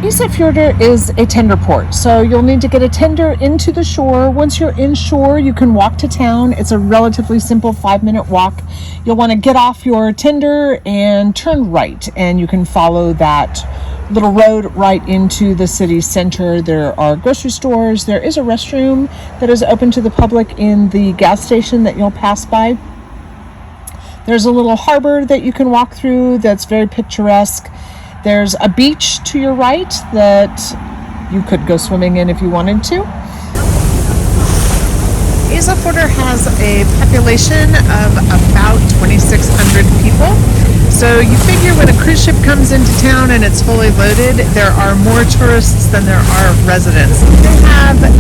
Isafjordur is a tender port, so you'll need to get a tender into the shore. Once you're inshore, you can walk to town. It's a relatively simple 5-minute walk. You'll want to get off your tender and turn right, and you can follow that little road right into the city center. There are grocery stores. There is a restroom that is open to the public in the gas station that you'll pass by. There's a little harbor that you can walk through that's very picturesque. There's a beach to your right that you could go swimming in if you wanted to. Isafjordur has a population of about 2,600 people. So you figure when a cruise ship comes into town and it's fully loaded, there are more tourists than there are residents. They have the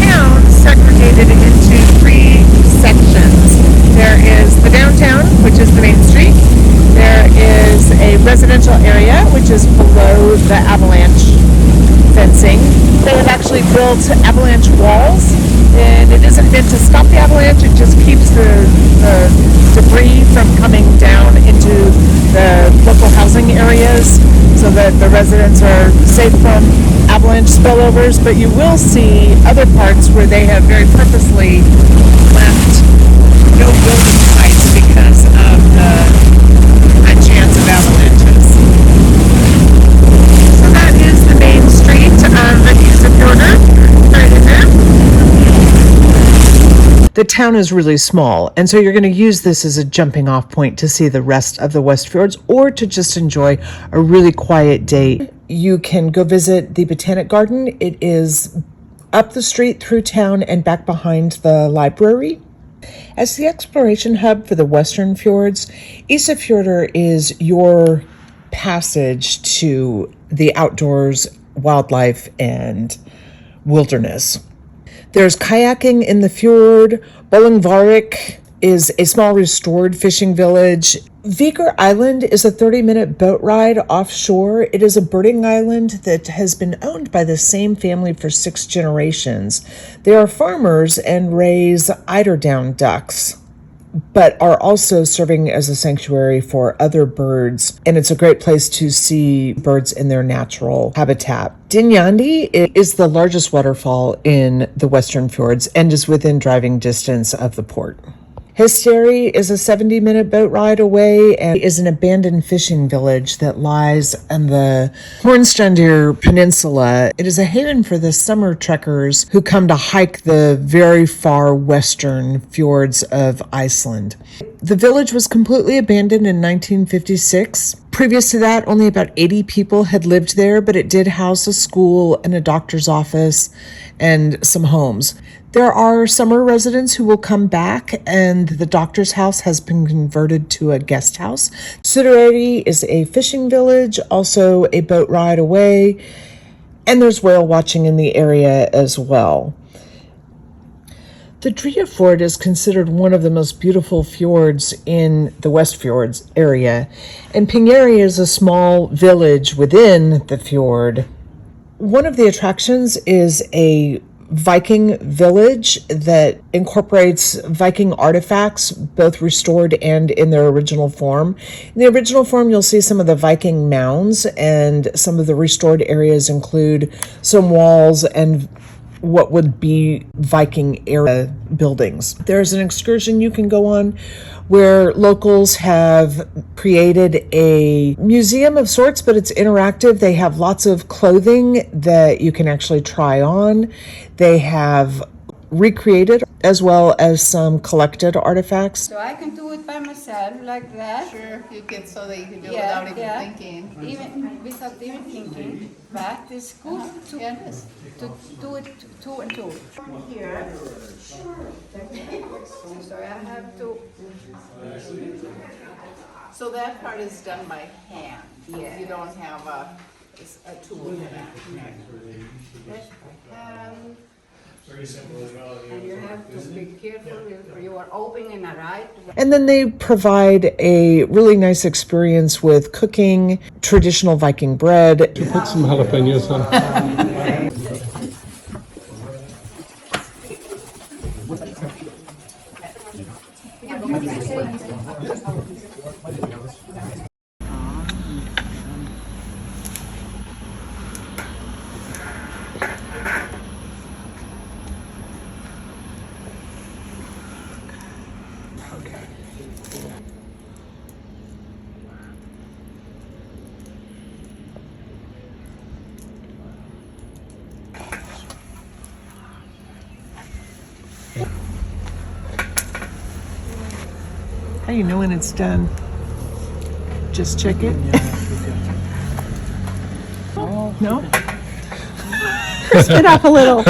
town segregated into 3 sections. There is the downtown, which is the main street. There is a residential area, which is below the avalanche fencing. They have actually built avalanche walls, and it isn't meant to stop the avalanche, it just keeps the debris from coming down into the local housing areas so that the residents are safe from avalanche spillovers. But you will see other parts where they have very purposely left no building sites because of the chance of avalanches. So that is the main street of Isafjordur, right in there. The town is really small, and so you're going to use this as a jumping off point to see the rest of the Westfjords or to just enjoy a really quiet day. You can go visit the Botanic Garden. It is up the street through town and back behind the library. As the exploration hub for the Western Fjords, Isafjordur is your passage to the outdoors, wildlife, and wilderness. There's kayaking in the fjord. Bollingvarik is a small restored fishing village. Vigur Island is a 30-minute boat ride offshore. It is a birding island that has been owned by the same family for 6 generations. They are farmers and raise eiderdown ducks, but are also serving as a sanctuary for other birds, and it's a great place to see birds in their natural habitat. Dynjandi is the largest waterfall in the Western Fjords and is within driving distance of the port. Hysteri is a 70-minute boat ride away and is an abandoned fishing village that lies on the Hornstrandir Peninsula. It is a haven for the summer trekkers who come to hike the very far western fjords of Iceland. The village was completely abandoned in 1956. Previous to that, only about 80 people had lived there, but it did house a school and a doctor's office and some homes. There are summer residents who will come back, and the doctor's house has been converted to a guest house. Pingeyri is a fishing village, also a boat ride away, and there's whale watching in the area as well. The Dryafjord is considered one of the most beautiful fjords in the Westfjords area, and Pingeyri is a small village within the fjord. One of the attractions is a Viking village that incorporates Viking artifacts, both restored and in their original form. In the original form, you'll see some of the Viking mounds, and some of the restored areas include some walls and what would be Viking era buildings. There's an excursion you can go on where locals have created a museum of sorts, but it's interactive. They have lots of clothing that you can actually try on. They have recreated as well as some collected artifacts. So I can do it by myself like that. Sure, you can, so that you can do it without even thinking. Even without even thinking. But it's good to do it 2 and 2. Here. So I have to. So that part is done by hand. Yeah. You don't have a tool for that. Yes, by hand. And you have to be careful if you are opening a right. And then they provide a really nice experience with cooking traditional Viking bread. You put some jalapenos on. How you know when it's done? Just check it. No? Spit off a little.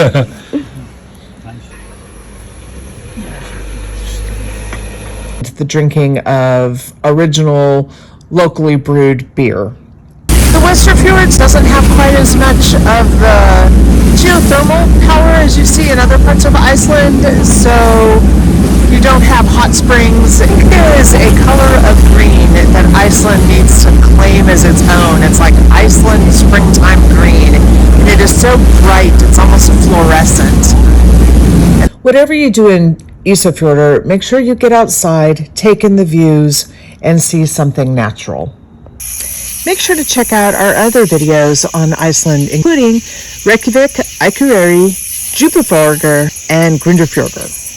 The drinking of original, locally brewed beer. The Westfjords doesn't have quite as much of the geothermal power as you see in other parts of Iceland, so you don't have hot springs. There is a color of green that Iceland needs to claim as its own. It's like Iceland springtime green, and it is so bright, it's almost fluorescent. Whatever you do in Isafjordur, make sure you get outside, take in the views, and see something natural. Make sure to check out our other videos on Iceland, including Reykjavik, Pingeyri, Djúpivogur, and Grundarfjörður.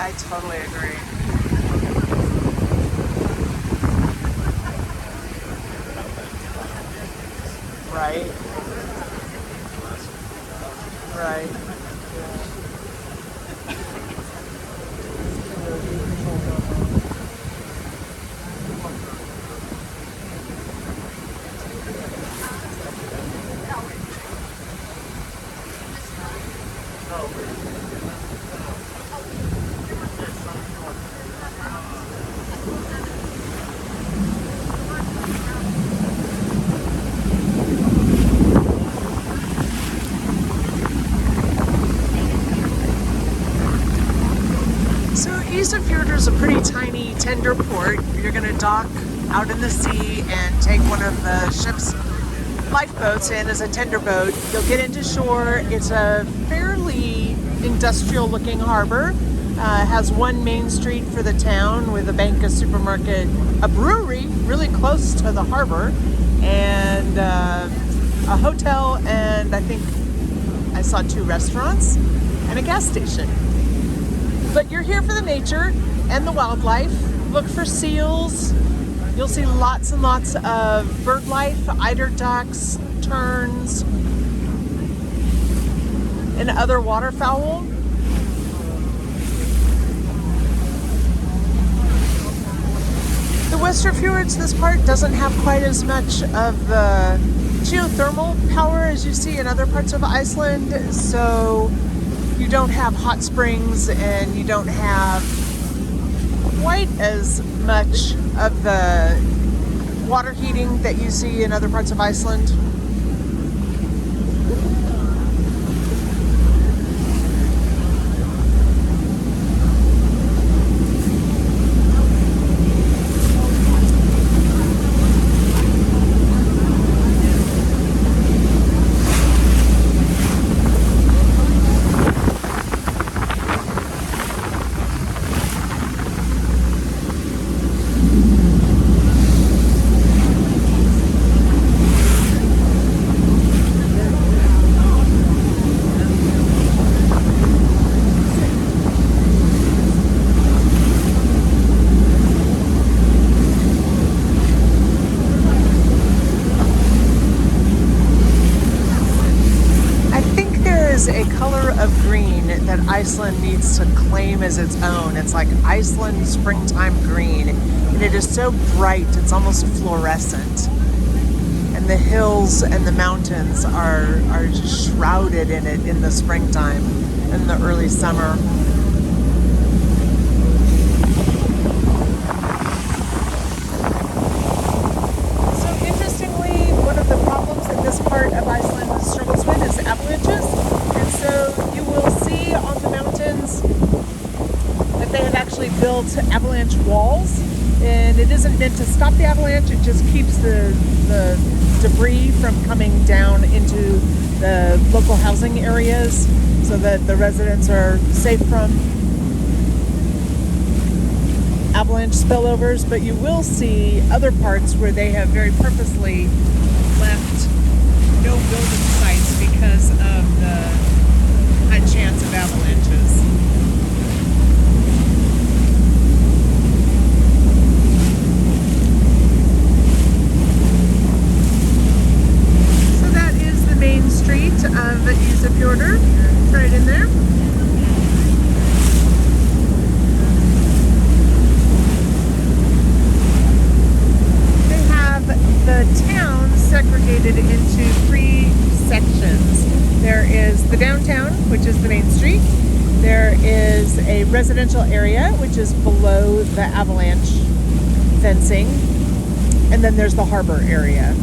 I totally agree. Right. Right. Isafjordur is a pretty tiny tender port. You're going to dock out in the sea and take one of the ship's lifeboats in as a tender boat. You'll get into shore. It's a fairly industrial looking harbor. Has one main street for the town with a bank, a supermarket, a brewery really close to the harbor, and a hotel, and I think I saw 2 restaurants and a gas station. But you're here for the nature and the wildlife. Look for seals. You'll see lots and lots of bird life, eider ducks, terns, and other waterfowl. The Westfjords, this part doesn't have quite as much of the geothermal power as you see in other parts of Iceland, so you don't have hot springs and you don't have quite as much of the water heating that you see in other parts of Iceland. is a color of green that Iceland needs to claim as its own. It's like Iceland springtime green, and it is so bright, it's almost fluorescent. And the hills and the mountains are shrouded in it in the springtime and the early summer. So interestingly, one of the problems that this part of Iceland struggles with is avalanches. And so you will see on the mountains that they have actually built avalanche walls. And it isn't meant to stop the avalanche, it just keeps the debris from coming down into the local housing areas so that the residents are safe from avalanche spillovers. But you will see other parts where they have very purposely left no building sites because of the high chance of avalanches. Main street of Isafjordur. It's right in there. They have the town segregated into 3 sections. There is the downtown, which is the main street. There is a residential area, which is below the avalanche fencing. And then there's the harbor area.